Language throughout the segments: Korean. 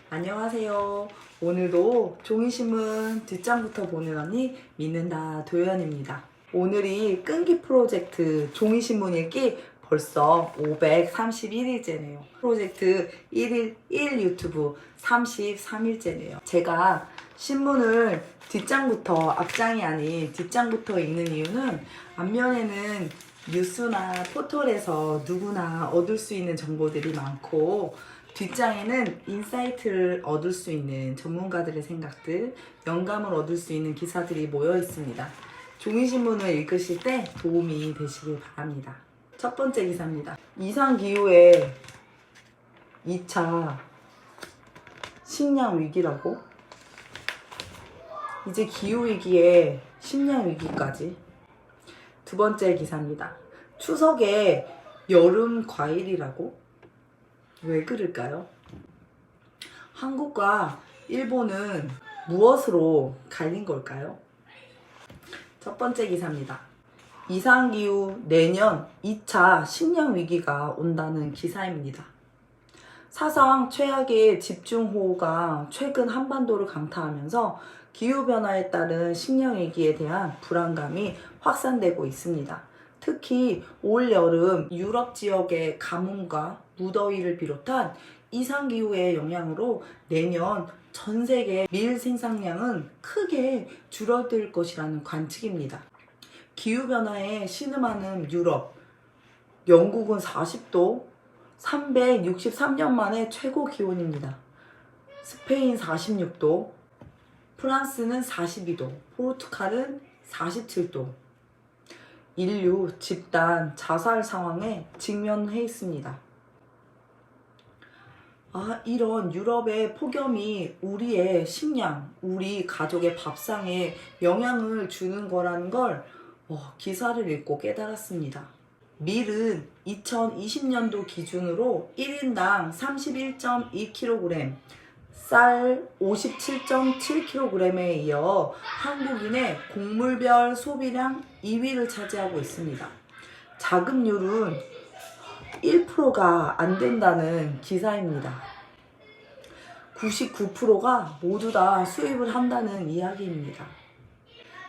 안녕하세요. 오늘도 종이신문 뒷장부터 보는 언니 믿는다 도연입니다. 오늘이 끈기 프로젝트 종이신문 읽기 벌써 531일째네요. 프로젝트 1일 1 유튜브 33일째네요. 제가 신문을 뒷장부터, 앞장이 아닌 뒷장부터 읽는 이유는 앞면에는 뉴스나 포털에서 누구나 얻을 수 있는 정보들이 많고 뒷장에는 인사이트를 얻을 수 있는 전문가들의 생각들, 영감을 얻을 수 있는 기사들이 모여 있습니다. 종이신문을 읽으실 때 도움이 되시길 바랍니다. 첫 번째 기사입니다. 이상기후의 2차 식량 위기라고? 이제 기후위기에 식량 위기까지. 두 번째 기사입니다. 추석에 여름 과일이라고? 왜 그럴까요? 한국과 일본은 무엇으로 갈린 걸까요? 첫 번째 기사입니다. 이상기후 내년 2차 식량 위기가 온다는 기사입니다. 사상 최악의 집중호우가 최근 한반도를 강타하면서 기후변화에 따른 식량 위기에 대한 불안감이 확산되고 있습니다. 특히 올 여름 유럽 지역의 가뭄과 무더위를 비롯한 이상기후의 영향으로 내년 전 세계 밀 생산량은 크게 줄어들 것이라는 관측입니다. 기후변화에 신음하는 유럽, 영국은 40도, 363년 만에 최고 기온입니다. 스페인 46도, 프랑스는 42도, 포르투갈은 47도. 인류 집단 자살 상황에 직면해 있습니다. 이런 유럽의 폭염이 우리의 식량, 우리 가족의 밥상에 영향을 주는 거라는 걸 기사를 읽고 깨달았습니다. 밀은 2020년도 기준으로 1인당 31.2kg, 쌀 57.7kg에 이어 한국인의 곡물별 소비량 2위를 차지하고 있습니다. 자급률은 1%가 안 된다는 기사입니다. 99%가 모두 다 수입을 한다는 이야기입니다.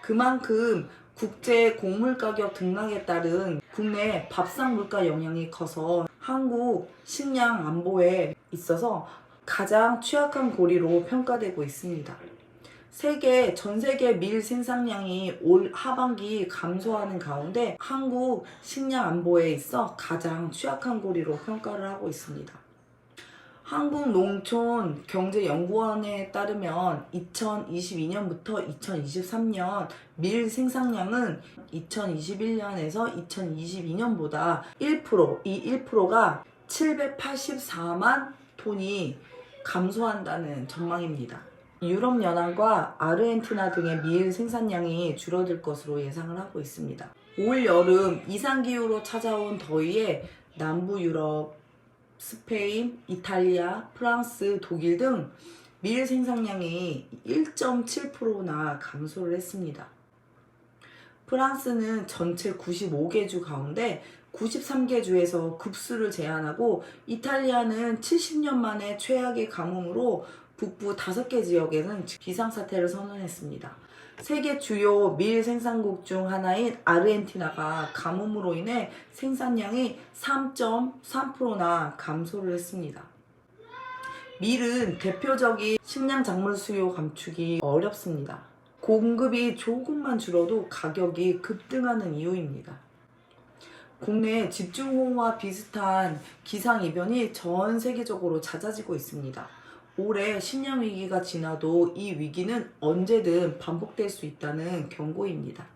그만큼 국제 곡물 가격 등락에 따른 국내 밥상 물가 영향이 커서 한국 식량 안보에 있어서 가장 취약한 고리로 평가되고 있습니다. 전 세계 밀 생산량이 올 하반기 감소하는 가운데 한국 식량 안보에 있어 가장 취약한 고리로 평가를 하고 있습니다. 한국농촌경제연구원에 따르면 2022년부터 2023년 밀 생산량은 2021년에서 2022년보다 1%가 784만 톤이 감소한다는 전망입니다. 유럽연합과 아르헨티나 등의 밀 생산량이 줄어들 것으로 예상을 하고 있습니다. 올 여름 이상기후로 찾아온 더위에 남부 유럽, 스페인, 이탈리아, 프랑스, 독일 등 밀 생산량이 1.7%나 감소를 했습니다. 프랑스는 전체 95개 주 가운데 93개 주에서 급수를 제한하고 이탈리아는 70년 만에 최악의 가뭄으로 북부 5개 지역에는 비상사태를 선언했습니다. 세계 주요 밀 생산국 중 하나인 아르헨티나가 가뭄으로 인해 생산량이 3.3%나 감소를 했습니다. 밀은 대표적인 식량 작물 수요 감축이 어렵습니다. 공급이 조금만 줄어도 가격이 급등하는 이유입니다. 국내 집중호우와 비슷한 기상이변이 전 세계적으로 잦아지고 있습니다. 올해 식량 위기가 지나도 이 위기는 언제든 반복될 수 있다는 경고입니다.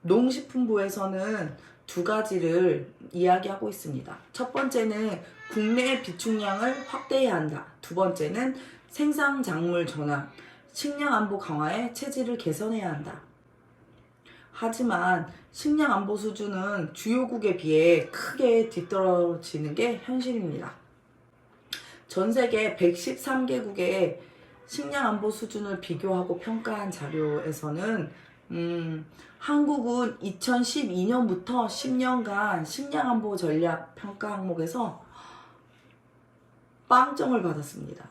농식품부에서는 두 가지를 이야기하고 있습니다. 첫 번째는 국내 비축량을 확대해야 한다. 두 번째는 생산작물 전환, 식량 안보 강화에 체질을 개선해야 한다. 하지만 식량 안보 수준은 주요국에 비해 크게 뒤떨어지는 게 현실입니다. 전 세계 113개국의 식량 안보 수준을 비교하고 평가한 자료에서는 한국은 2012년부터 10년간 식량 안보 전략 평가 항목에서 빵점을 받았습니다.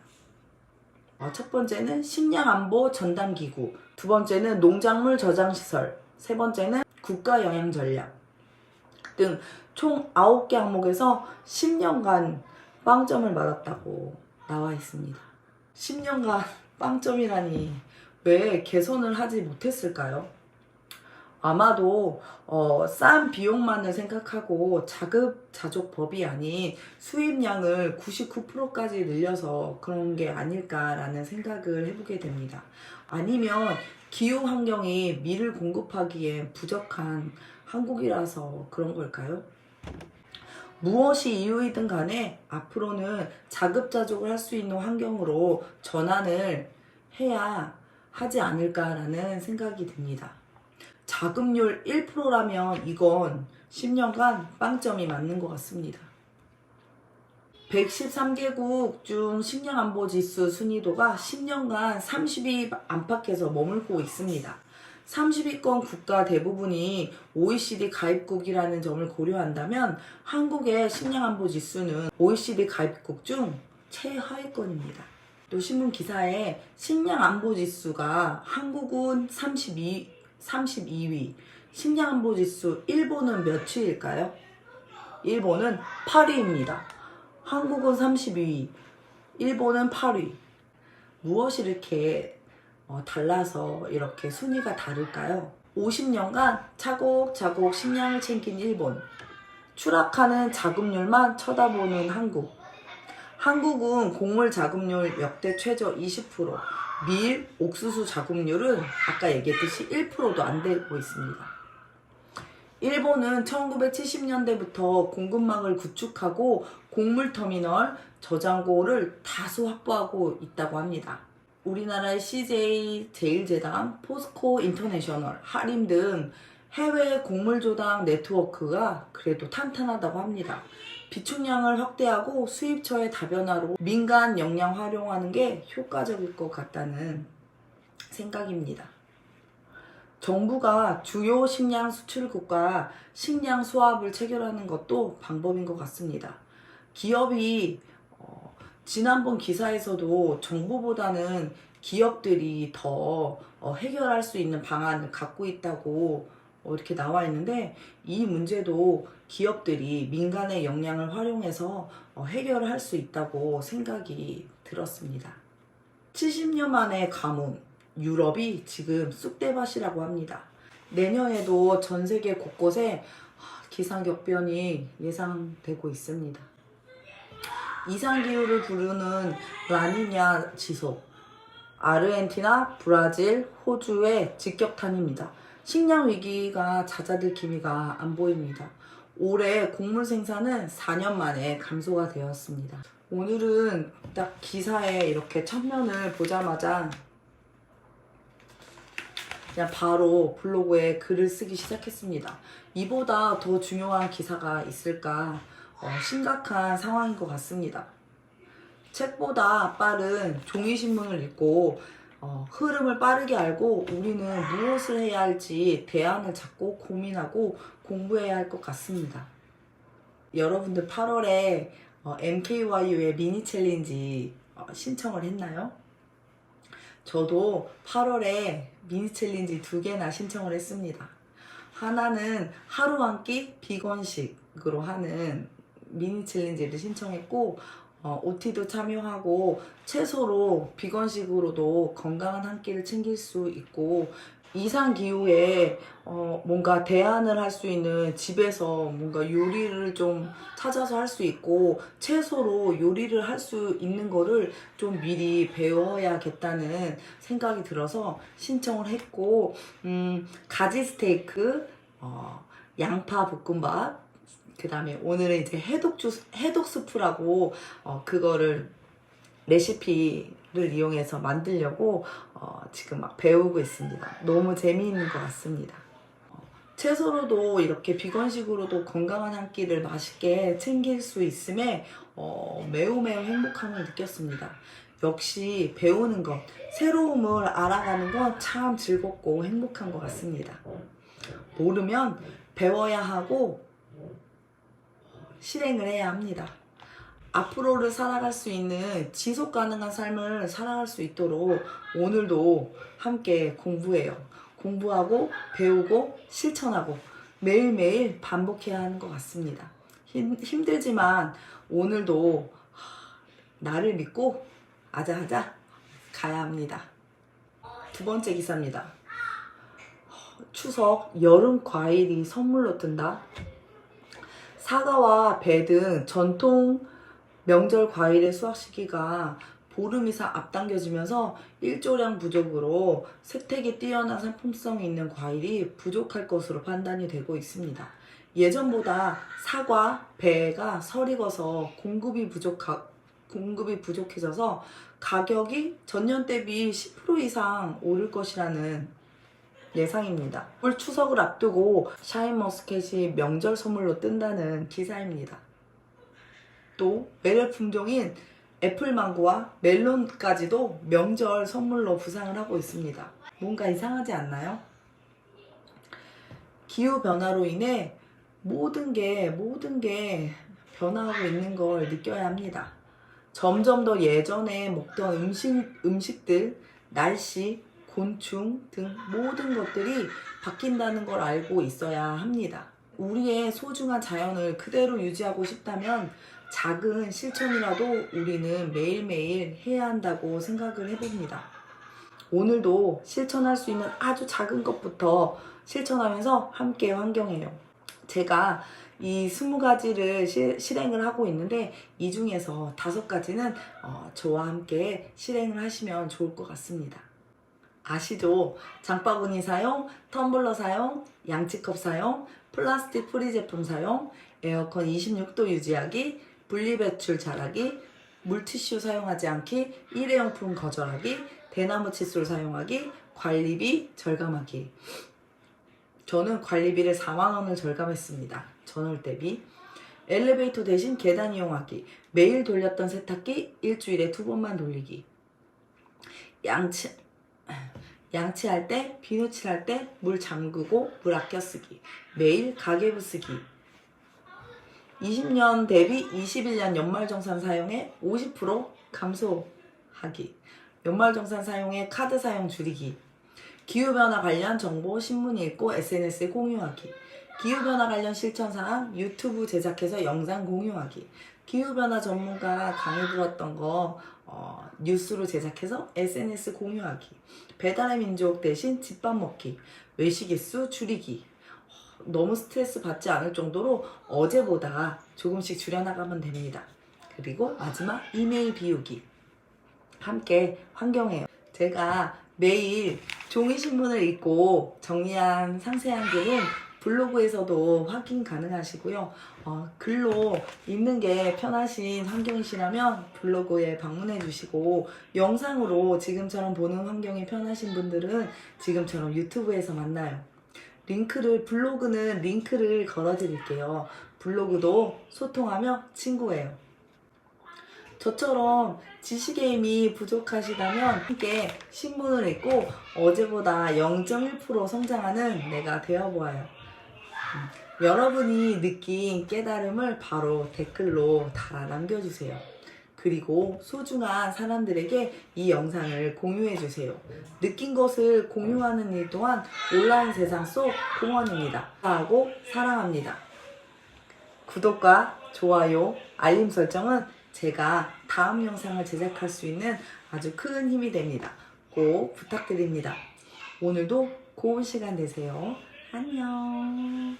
첫 번째는 식량안보 전담기구, 두 번째는 농작물 저장시설, 세 번째는 국가영양전략 등 총 9개 항목에서 10년간 빵점을 받았다고 나와 있습니다. 10년간 빵점이라니 왜 개선을 하지 못했을까요? 아마도 싼 비용만을 생각하고 자급자족법이 아닌 수입량을 99%까지 늘려서 그런 게 아닐까라는 생각을 해보게 됩니다. 아니면 기후 환경이 밀을 공급하기에 부족한 한국이라서 그런 걸까요? 무엇이 이유이든 간에 앞으로는 자급자족을 할 수 있는 환경으로 전환을 해야 하지 않을까라는 생각이 듭니다. 자급률 1%라면 이건 10년간 빵점이 맞는 것 같습니다. 113개국 중 식량안보지수 순위도가 10년간 30위 안팎에서 머물고 있습니다. 30위권 국가 대부분이 OECD 가입국이라는 점을 고려한다면 한국의 식량안보지수는 OECD 가입국 중 최하위권입니다. 또 신문 기사에 식량안보지수가 한국은 32위, 식량안보지수 일본은 몇 위일까요? 일본은 8위입니다. 한국은 32위, 일본은 8위. 무엇이 이렇게 달라서 이렇게 순위가 다를까요? 50년간 차곡차곡 식량을 챙긴 일본, 추락하는 자급률만 쳐다보는 한국. 한국은 곡물 자급률 역대 최저 20%, 밀, 옥수수 자급률은 아까 얘기했듯이 1%도 안 되고 있습니다. 일본은 1970년대부터 공급망을 구축하고 곡물터미널, 저장고를 다수 확보하고 있다고 합니다. 우리나라의 CJ 제일제당, 포스코 인터내셔널, 하림 등 해외 곡물 조당 네트워크가 그래도 탄탄하다고 합니다. 비축량을 확대하고 수입처의 다변화로 민간 역량 활용하는 게 효과적일 것 같다는 생각입니다. 정부가 주요 식량 수출국과 식량 수합을 체결하는 것도 방법인 것 같습니다. 기업이 지난번 기사에서도 정부보다는 기업들이 더 해결할 수 있는 방안을 갖고 있다고 이렇게 나와 있는데, 이 문제도 기업들이 민간의 역량을 활용해서 해결할 수 있다고 생각이 들었습니다. 70년 만의 가뭄, 유럽이 지금 쑥대밭이라고 합니다. 내년에도 전 세계 곳곳에 기상격변이 예상되고 있습니다. 이상기후를 부르는 라니냐 지속, 아르헨티나, 브라질, 호주의 직격탄입니다. 식량 위기가 잦아들 기미가 안 보입니다. 올해 곡물 생산은 4년 만에 감소가 되었습니다. 오늘은 딱 기사에 이렇게 첫면을 보자마자 그냥 바로 블로그에 글을 쓰기 시작했습니다. 이보다 더 중요한 기사가 있을까 심각한 상황인 것 같습니다. 책보다 빠른 종이신문을 읽고 흐름을 빠르게 알고 우리는 무엇을 해야 할지 대안을 찾고 고민하고 공부해야 할 것 같습니다. 여러분들 8월에 MKYU의 미니 챌린지 신청을 했나요? 저도 8월에 미니 챌린지 2개나 신청을 했습니다. 하나는 하루 한 끼 비건식으로 하는 미니 챌린지를 신청했고, OT도 참여하고 채소로 비건식으로도 건강한 한 끼를 챙길 수 있고, 이상 기후에 뭔가 대안을 할 수 있는, 집에서 뭔가 요리를 좀 찾아서 할 수 있고 채소로 요리를 할 수 있는 거를 좀 미리 배워야겠다는 생각이 들어서 신청을 했고, 가지 스테이크, 양파 볶음밥, 그 다음에 오늘은 이제 해독 스프라고 그거를 레시피를 이용해서 만들려고 지금 막 배우고 있습니다. 너무 재미있는 것 같습니다. 채소로도 이렇게 비건식으로도 건강한 한 끼를 맛있게 챙길 수 있음에 매우 행복함을 느꼈습니다. 역시 배우는 것, 새로움을 알아가는 건 참 즐겁고 행복한 것 같습니다. 모르면 배워야 하고 실행을 해야 합니다. 앞으로를 살아갈 수 있는 지속 가능한 삶을 살아갈 수 있도록 오늘도 함께 공부해요. 공부하고 배우고 실천하고 매일매일 반복해야 하는 것 같습니다. 힘들지만 오늘도 나를 믿고 아자아자 가야 합니다. 두 번째 기사입니다. 추석 여름 과일이 선물로 뜬다. 사과와 배 등 전통 명절 과일의 수확 시기가 보름 이상 앞당겨지면서 일조량 부족으로 세택이 뛰어난 상품성이 있는 과일이 부족할 것으로 판단이 되고 있습니다. 예전보다 사과, 배가 설익어서 공급이 부족해져서 가격이 전년 대비 10% 이상 오를 것이라는 예상입니다. 올 추석을 앞두고 샤인머스켓이 명절 선물로 뜬다는 기사입니다. 또 매력 품종인 애플망고와 멜론까지도 명절 선물로 부상을 하고 있습니다. 뭔가 이상하지 않나요? 기후변화로 인해 모든 게 변화하고 있는 걸 느껴야 합니다. 점점 더 예전에 먹던 음식들, 날씨, 곤충 등 모든 것들이 바뀐다는 걸 알고 있어야 합니다. 우리의 소중한 자연을 그대로 유지하고 싶다면 작은 실천이라도 우리는 매일매일 해야 한다고 생각을 해봅니다. 오늘도 실천할 수 있는 아주 작은 것부터 실천하면서 함께 환경해요. 제가 이 20가지를 실행을 하고 있는데 이 중에서 5가지는 저와 함께 실행을 하시면 좋을 것 같습니다. 아시죠? 장바구니 사용, 텀블러 사용, 양치컵 사용, 플라스틱 프리 제품 사용, 에어컨 26도 유지하기, 분리배출 잘하기, 물티슈 사용하지 않기, 일회용품 거절하기, 대나무 칫솔 사용하기, 관리비 절감하기. 저는 관리비를 4만원을 절감했습니다. 전월 대비. 엘리베이터 대신 계단 이용하기, 매일 돌렸던 세탁기 일주일에 2번만 돌리기. 양치할 때, 비누칠할 때 물 잠그고 물 아껴 쓰기, 매일 가계부 쓰기. 20년 대비 21년 연말정산 사용에 50% 감소하기. 연말정산 사용에 카드 사용 줄이기. 기후변화 관련 정보 신문 읽고 SNS에 공유하기. 기후변화 관련 실천사항 유튜브 제작해서 영상 공유하기. 기후변화 전문가 강의 들었던 거 뉴스로 제작해서 SNS 공유하기. 배달의 민족 대신 집밥 먹기. 외식 일수 줄이기. 너무 스트레스 받지 않을 정도로 어제보다 조금씩 줄여나가면 됩니다. 그리고 마지막 이메일 비우기. 함께 환경해요. 제가 매일 종이신문을 읽고 정리한 상세한 글은 블로그에서도 확인 가능하시고요. 글로 읽는 게 편하신 환경이시라면 블로그에 방문해 주시고, 영상으로 지금처럼 보는 환경이 편하신 분들은 지금처럼 유튜브에서 만나요. 블로그는 링크를 걸어 드릴게요. 블로그도 소통하며 친구예요. 저처럼 지식의 힘이 부족하시다면 함께 신문을 읽고 어제보다 0.1% 성장하는 내가 되어보아요. 여러분이 느낀 깨달음을 바로 댓글로 달아 남겨주세요. 그리고 소중한 사람들에게 이 영상을 공유해주세요. 느낀 것을 공유하는 일 또한 온라인 세상 속 공헌입니다. 감사하고 사랑합니다. 구독과 좋아요, 알림 설정은 제가 다음 영상을 제작할 수 있는 아주 큰 힘이 됩니다. 꼭 부탁드립니다. 오늘도 고운 시간 되세요. 안녕.